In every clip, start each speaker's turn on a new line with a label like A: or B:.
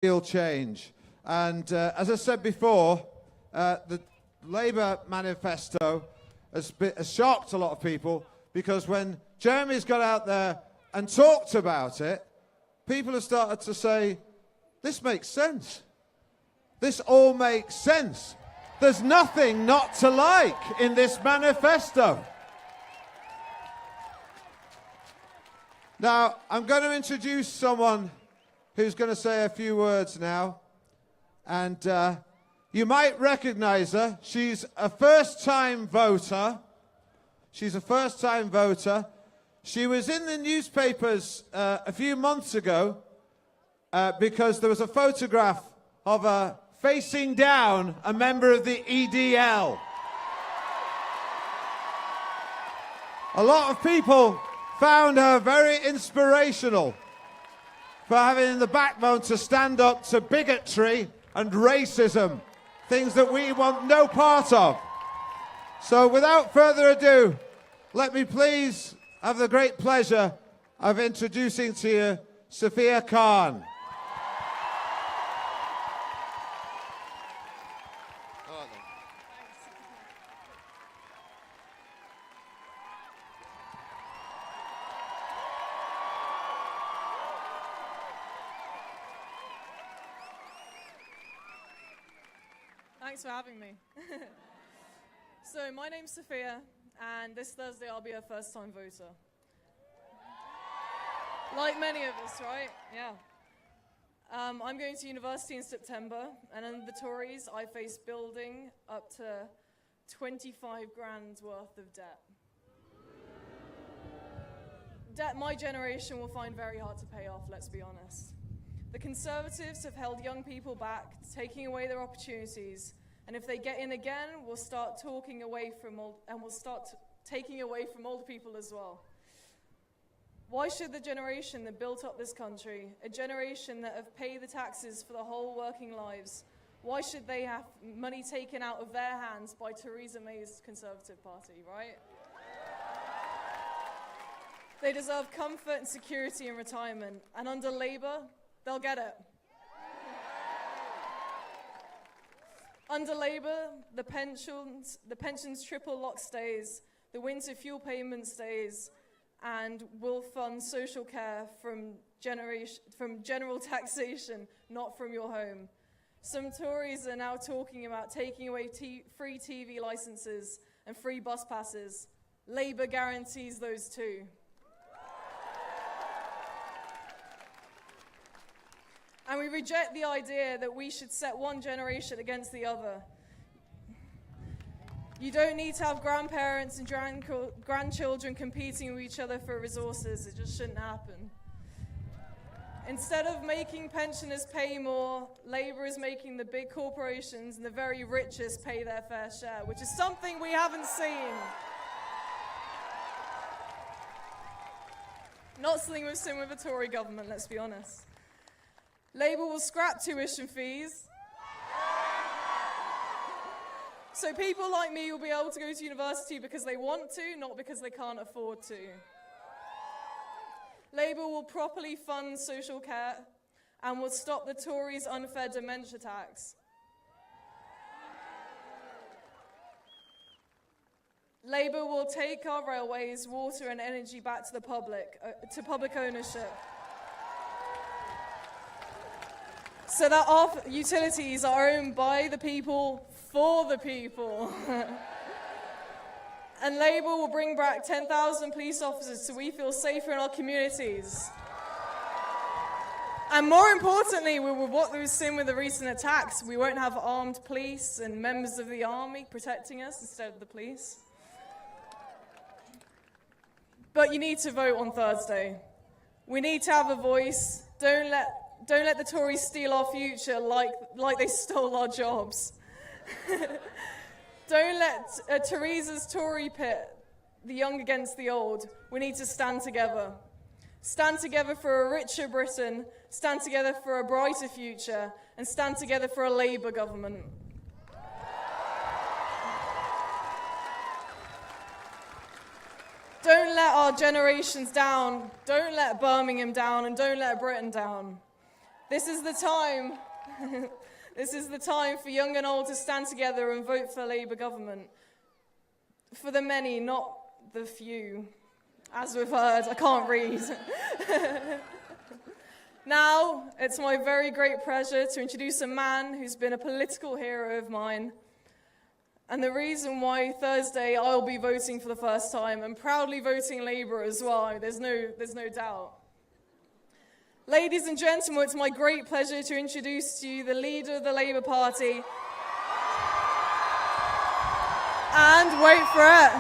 A: real change. And as I said before, the Labour manifesto has shocked a lot of people, because when Jeremy's got out there and talked about it, people have started to say, this makes sense. This all makes sense. There's nothing not to like in this manifesto. Now, I'm going to introduce someone who's going to say a few words now. And you might recognize her. She's a first-time voter. She's a first-time voter. She was in the newspapers a few months ago because there was a photograph of her facing down a member of the EDL. A lot of people found her very inspirational for having the backbone to stand up to bigotry and racism, things that we want no part of. So without further ado, let me please have the great pleasure of introducing to you Sophia Khan.
B: Thanks for having me. So my name's Sophia, and this Thursday I'll be a first-time voter. Like many of us, right? Yeah. I'm going to university in September, and under the Tories I face building up to 25 grand worth of debt. Debt my generation will find very hard to pay off, let's be honest. The Conservatives have held young people back, taking away their opportunities, and if they get in again, we'll start taking away from older people as well. Why should the generation that built up this country, a generation that have paid the taxes for the whole working lives, why should they have money taken out of their hands by Theresa May's Conservative Party, right? They deserve comfort and security in retirement, and under Labour, they'll get it. Under Labour, the pensions triple lock stays, the winter fuel payment stays, and will fund social care from general taxation, not from your home. Some Tories are now talking about taking away free TV licences and free bus passes. Labour guarantees those too. And we reject the idea that we should set one generation against the other. You don't need to have grandparents and grandchildren competing with each other for resources. It just shouldn't happen. Instead of making pensioners pay more, Labour is making the big corporations and the very richest pay their fair share, which is something we haven't seen. Not something we've seen with a Tory government, let's be honest. Labour will scrap tuition fees. So people like me will be able to go to university because they want to, not because they can't afford to. Labour will properly fund social care and will stop the Tories' unfair dementia tax. Labour will take our railways, water and energy back to the public ownership. So that our utilities are owned by the people, for the people. And Labour will bring back 10,000 police officers so we feel safer in our communities. And more importantly, with what we've seen with the recent attacks, we won't have armed police and members of the army protecting us instead of the police. But you need to vote on Thursday. We need to have a voice. Don't let the Tories steal our future like they stole our jobs. Don't let Theresa's Tory pit, the young against the old. We need to stand together. Stand together for a richer Britain, stand together for a brighter future, and stand together for a Labour government. Don't let our generations down, don't let Birmingham down, and don't let Britain down. This is the time. This is the time for young and old to stand together and vote for a Labour government. For the many, not the few. As we've heard, I can't read. Now, it's my very great pleasure to introduce a man who's been a political hero of mine, and the reason why Thursday I'll be voting for the first time, and proudly voting Labour as well, there's no doubt. Ladies and gentlemen, it's my great pleasure to introduce to you the leader of the Labour Party, and wait for it,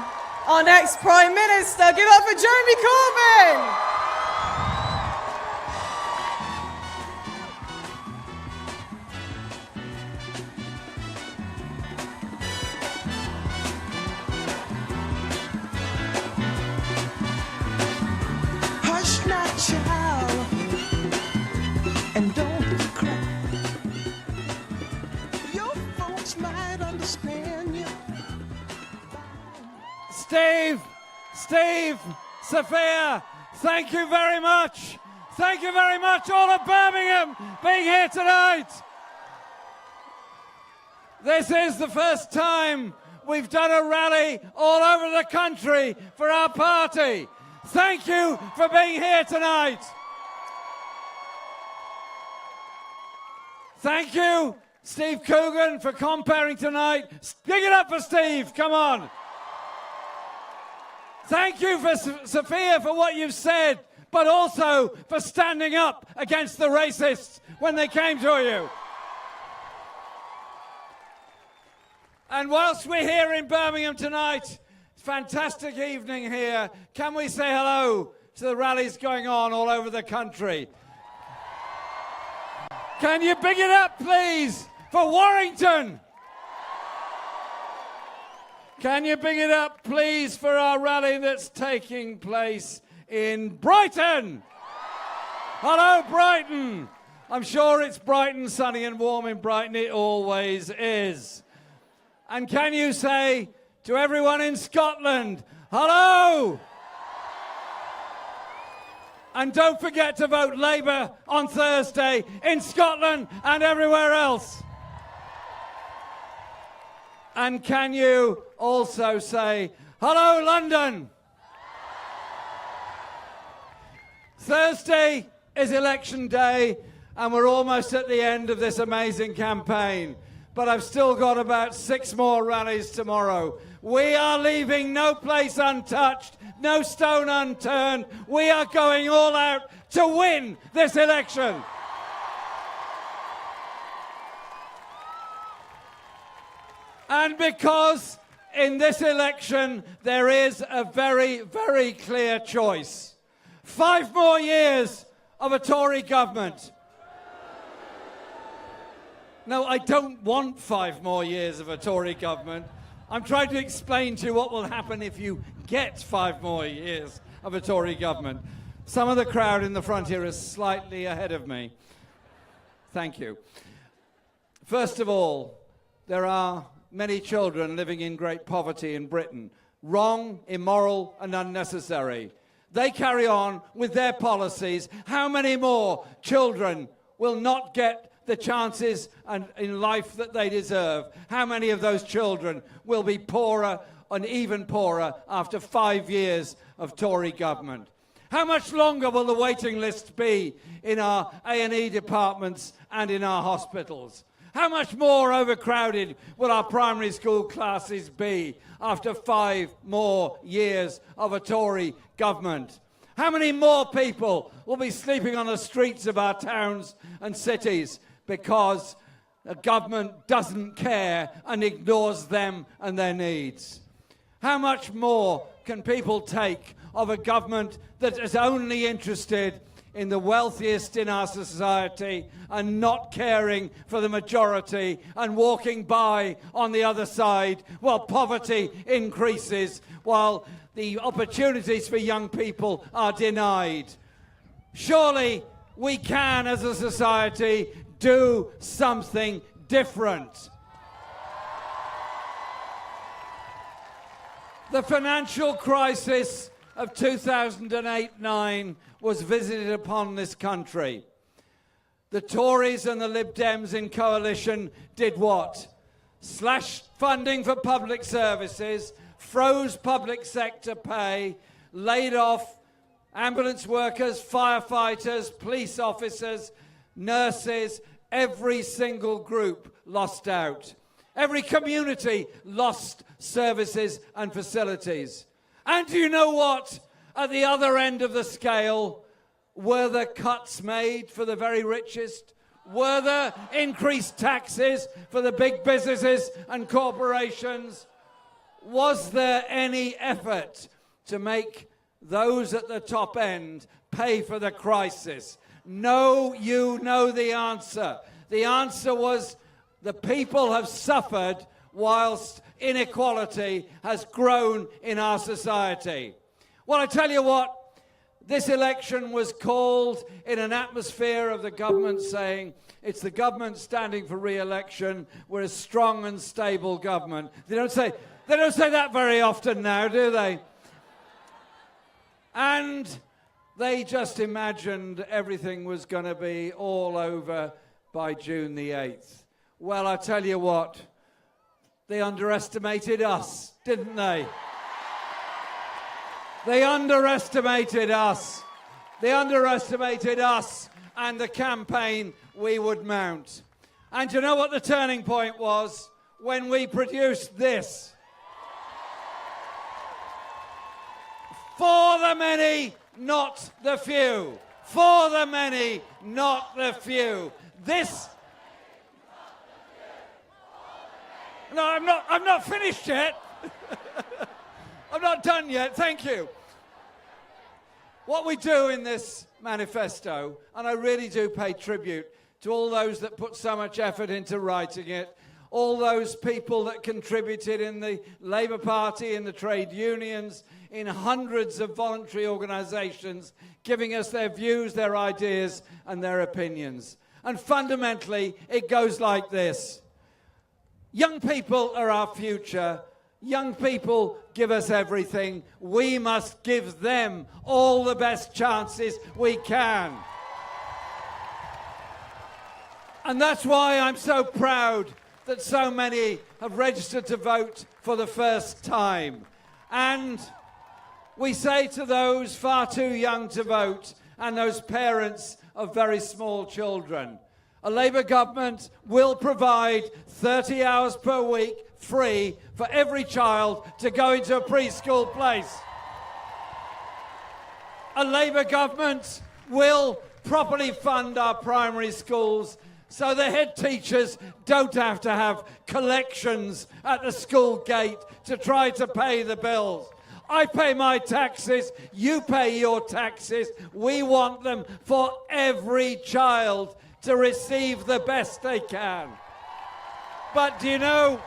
B: our next Prime Minister. Give it up for Jeremy Corbyn!
C: Hush not, child, and don't cry. Your folks might understand you.
D: Steve, Sophia, thank you very much. Thank you very much, all of Birmingham, being here tonight. This is the first time we've done a rally all over the country for our party. Thank you for being here tonight. Thank you, Steve Coogan, for comparing tonight. Give it up for Steve, come on. Thank you for Sophia for what you've said, but also for standing up against the racists when they came to you. And whilst we're here in Birmingham tonight, fantastic evening here, can we say hello to the rallies going on all over the country? Can you big it up, please, for Warrington? Can you big it up, please, for our rally that's taking place in Brighton? Hello, Brighton. I'm sure it's bright and sunny and warm in Brighton. It always is. And can you say to everyone in Scotland, hello? And don't forget to vote Labour on Thursday in Scotland and everywhere else. And can you also say, hello, London? Thursday is election day, and we're almost at the end of this amazing campaign. But I've still got about 6 more rallies tomorrow. We are leaving no place untouched, no stone unturned. We are going all out to win this election. And because in this election there is a very, very clear choice. 5 more years of a Tory government. No, I don't want 5 more years of a Tory government. I'm trying to explain to you what will happen if you get 5 more years of a Tory government. Some of the crowd in the front here is slightly ahead of me. Thank you. First of all, there are many children living in great poverty in Britain. Wrong, immoral, and unnecessary. They carry on with their policies. How many more children will not get the chances in life that they deserve? How many of those children will be poorer and even poorer after 5 years of Tory government? How much longer will the waiting list be in our A&E departments and in our hospitals? How much more overcrowded will our primary school classes be after 5 more years of a Tory government? How many more people will be sleeping on the streets of our towns and cities because the government doesn't care and ignores them and their needs? How much more can people take of a government that is only interested in the wealthiest in our society and not caring for the majority and walking by on the other side while poverty increases, while the opportunities for young people are denied? Surely we can, as a society, do something different. The financial crisis of 2008-9 was visited upon this country. the Tories and the Lib Dems in coalition did what? Slashed funding for public services, froze public sector pay, laid off ambulance workers, firefighters, police officers, nurses. Every single group lost out. Every community lost services and facilities. And do you know what? At the other end of the scale, were there cuts made for the very richest? Were there increased taxes for the big businesses and corporations? Was there any effort to make those at the top end pay for the crisis? No, you know the answer. The answer was the people have suffered whilst inequality has grown in our society. Well, I tell you what, this election was called in an atmosphere of the government saying, it's the government standing for re-election, we're a strong and stable government. They don't say that very often now, do they? And they just imagined everything was going to be all over by June the 8th. Well, I tell you what, they underestimated us, didn't they? They underestimated us. They underestimated us and the campaign we would mount. And you know what the turning point was? When we produced this. For the many, not the few. For the many, not the few. This... No, I'm not finished yet. I'm not done yet, thank you. What we do in this manifesto, and I really do pay tribute to all those that put so much effort into writing it, all those people that contributed in the Labour Party, in the trade unions, in hundreds of voluntary organisations, giving us their views, their ideas, and their opinions. And fundamentally, it goes like this. Young people are our future. Young people give us everything. We must give them all the best chances we can. And that's why I'm so proud that so many have registered to vote for the first time. And we say to those far too young to vote and those parents of very small children, a Labour government will provide 30 hours per week free for every child to go into a preschool place. A Labour government will properly fund our primary schools so the head teachers don't have to have collections at the school gate to try to pay the bills. I pay my taxes, you pay your taxes. We want them for every child to receive the best they can. But do you know,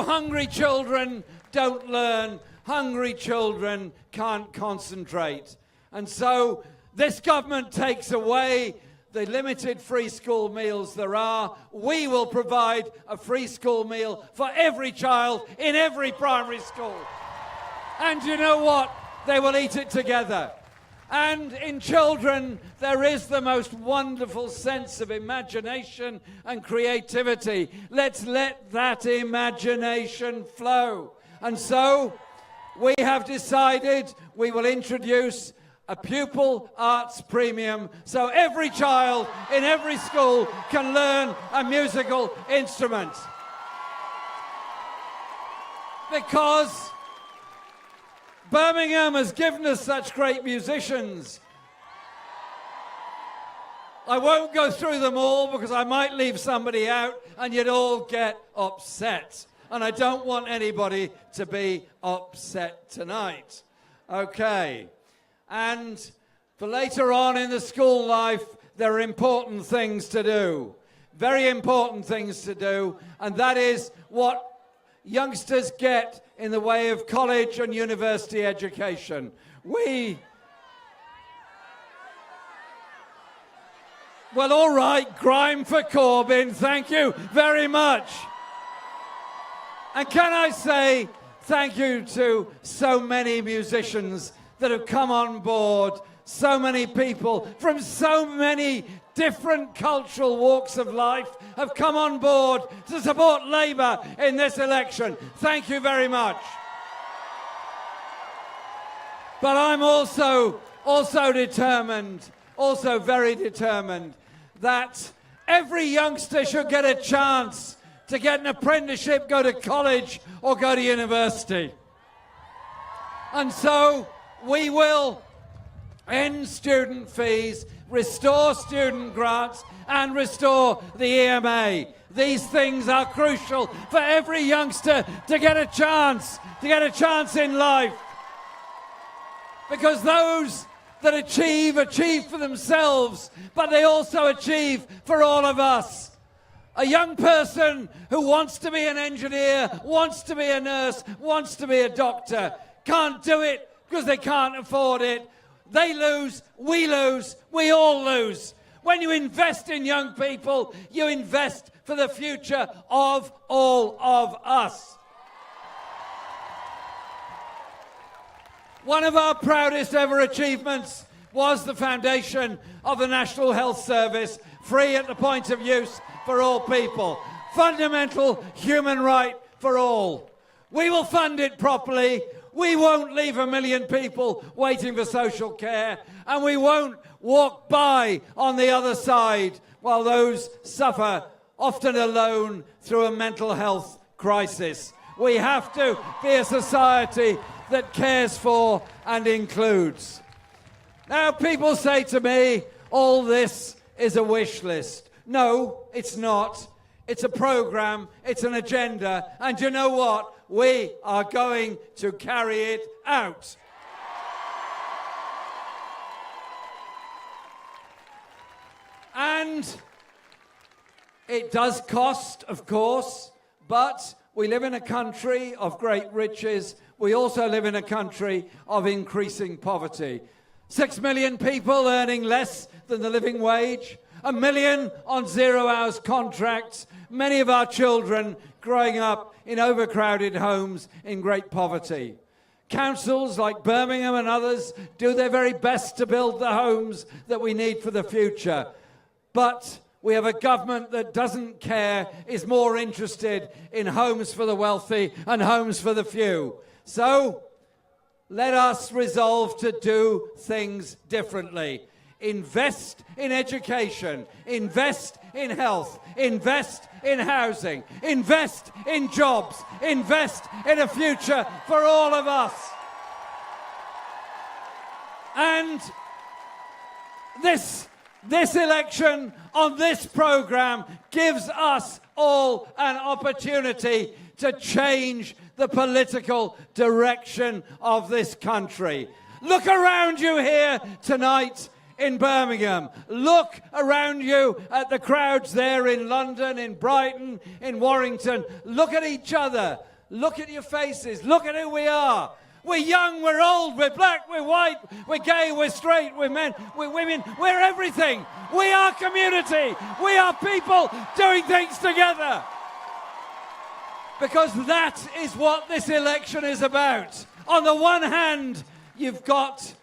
D: hungry children don't learn, hungry children can't concentrate. And so this government takes away the limited free school meals there are. We will provide a free school meal for every child in every primary school. And you know what? They will eat it together. And in children, there is the most wonderful sense of imagination and creativity. Let's let that imagination flow. And so we have decided we will introduce a pupil arts premium so every child in every school can learn a musical instrument. Because Birmingham has given us such great musicians. I won't go through them all because I might leave somebody out and you'd all get upset. And I don't want anybody to be upset tonight. Okay. And for later on in the school life, there are important things to do. Very important things to do. And that is what youngsters get in the way of college and university education. Well, all right, grime for Corbyn. Thank you very much. And can I say thank you to so many musicians that have come on board so many people from so many different cultural walks of life have come on board to support Labour in this election. Thank you very much. But I'm also determined, also very determined, that every youngster should get a chance to get an apprenticeship, go to college or go to university. And so we will end student fees, restore student grants and restore the EMA. These things are crucial for every youngster to get a chance in life. Because those that achieve for themselves, but they also achieve for all of us. A young person who wants to be an engineer, wants to be a nurse, wants to be a doctor, can't do it because they can't afford it. They lose, we all lose. When you invest in young people, you invest for the future of all of us. One of our proudest ever achievements was the foundation of the National Health Service, free at the point of use for all people. Fundamental human right for all. We will fund it properly. We won't leave 1 million people waiting for social care, and we won't walk by on the other side while those suffer, often alone, through a mental health crisis. We have to be a society that cares for and includes. Now, people say to me, all this is a wish list. No, it's not. It's a program, it's an agenda, and you know what? We are going to carry it out. And it does cost, of course, but we live in a country of great riches. We also live in a country of increasing poverty. 6 million people earning less than the living wage, 1 million on 0 hours contracts, many of our children growing up in overcrowded homes in great poverty. Councils like Birmingham and others do their very best to build the homes that we need for the future. But we have a government that doesn't care, is more interested in homes for the wealthy and homes for the few. So let us resolve to do things differently. Invest in education, invest in health, invest in housing, invest in jobs, invest in a future for all of us. And this election on this programme gives us all an opportunity to change the political direction of this country. Look around you here tonight in Birmingham. Look around you at the crowds there in London, in Brighton, in Warrington. Look at each other. Look at your faces. Look at who we are. We're young, we're old, we're black, we're white, we're gay, we're straight, we're men, we're women, we're everything. We are community. We are people doing things together. Because that is what this election is about. On the one hand, you've got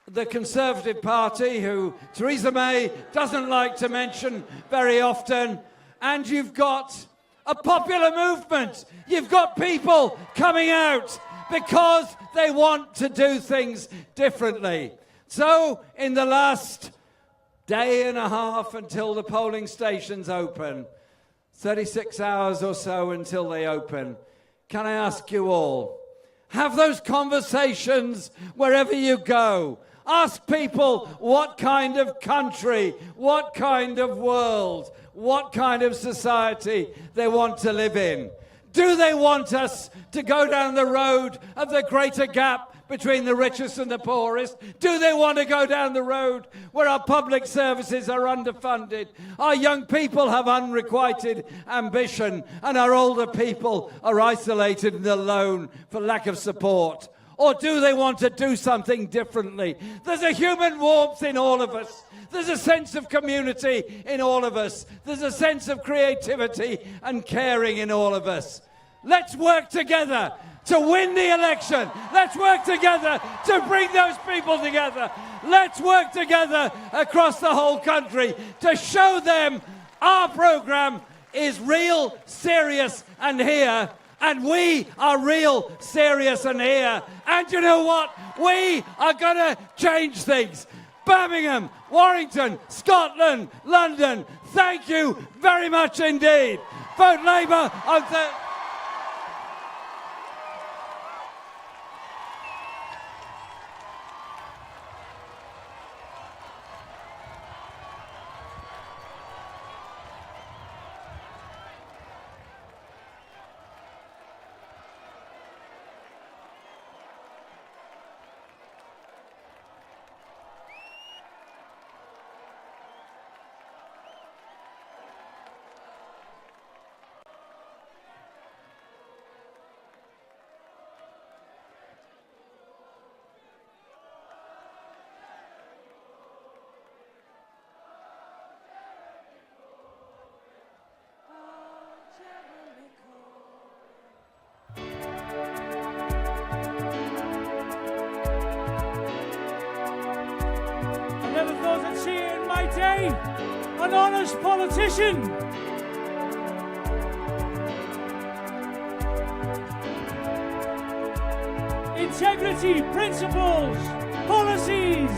D: the Conservative Party, who Theresa May doesn't like to mention very often, and you've got a popular movement. You've got people coming out because they want to do things differently. So, in the last day and a half until the polling stations open, 36 hours or so until they open, can I ask you all, have those conversations wherever you go. Ask people what kind of country, what kind of world, what kind of society they want to live in. Do they want us to go down the road of the greater gap between the richest and the poorest? Do they want to go down the road where our public services are underfunded, our young people have unrequited ambition, and our older people are isolated and alone for lack of support? Or do they want to do something differently? There's a human warmth in all of us. There's a sense of community in all of us. There's a sense of creativity and caring in all of us. Let's work together. to win the election. Let's work together to bring those people together. Let's work together across the whole country to show them our programme is real, serious and here. And we are real, serious and here. And you know what? We are going to change things. Birmingham, Warrington, Scotland, London, thank you very much indeed. Vote Labour on Thursday.
E: Never thought I'd see it in my day. An honest politician. Integrity, principles, policies.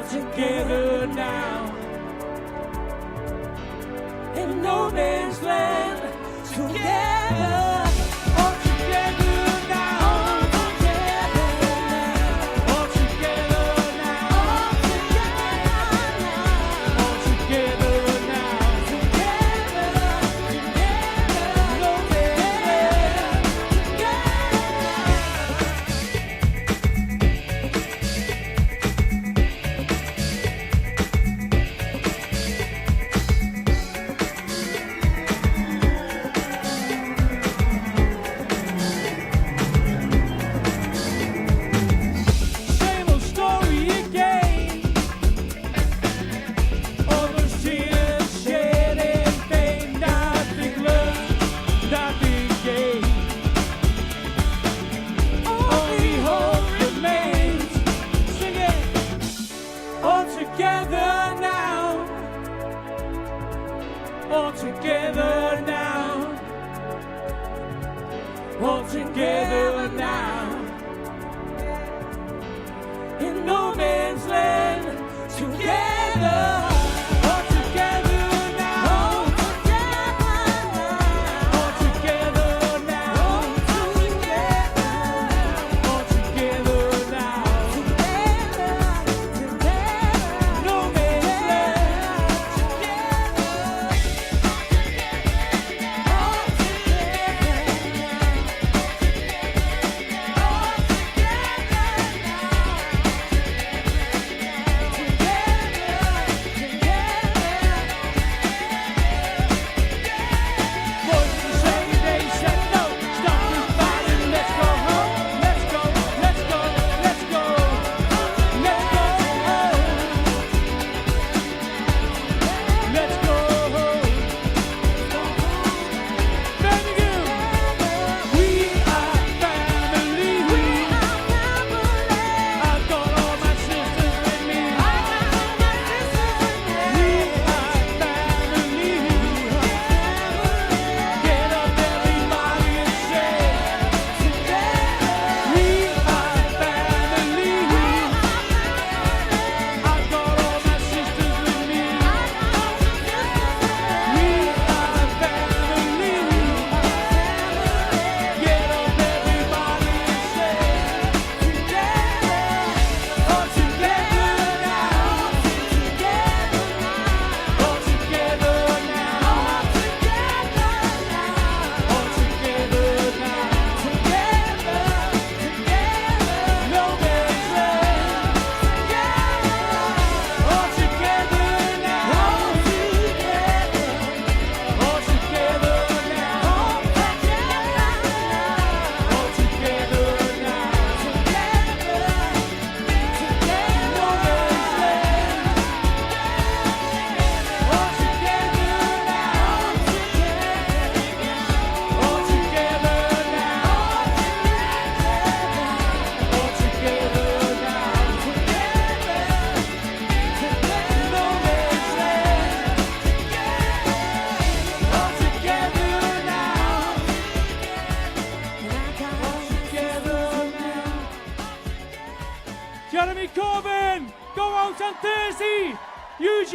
E: Together now, in no man's land, together, all together now, all together now, all together now, all together now, together, no man's land, all together now, in no man's land, together.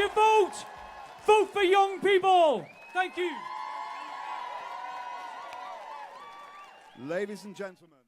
E: your vote. Vote for young people. Thank you.
F: Ladies and gentlemen.